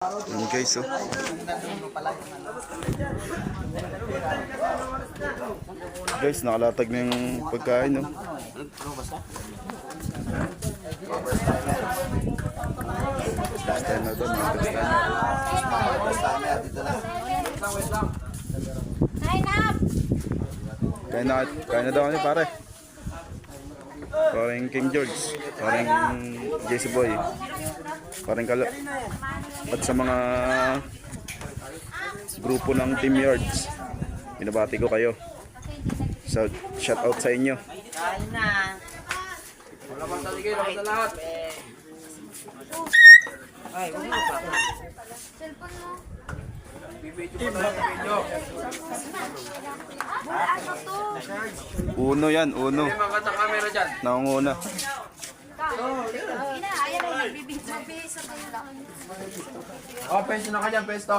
Yan guys, oh. Guys, nakalatag na yung pagkain, oh. Basta na to, mga basta na. Kain na daw kami, pare. Parang King George, parang JC Boy, parang Kala. At sa mga grupo ng Team Yards, binabati ko kayo. So, shout out sa inyo. Kain na. Wala bang taligay, labas na lahat. Ay, huwag mo pa. Cellphone mo. Bibidyo pa tayo, bibidyo. Uno yan, uno. May mga camera dyan. Nakunguna. Oh, pesto na ka dyan, pesto.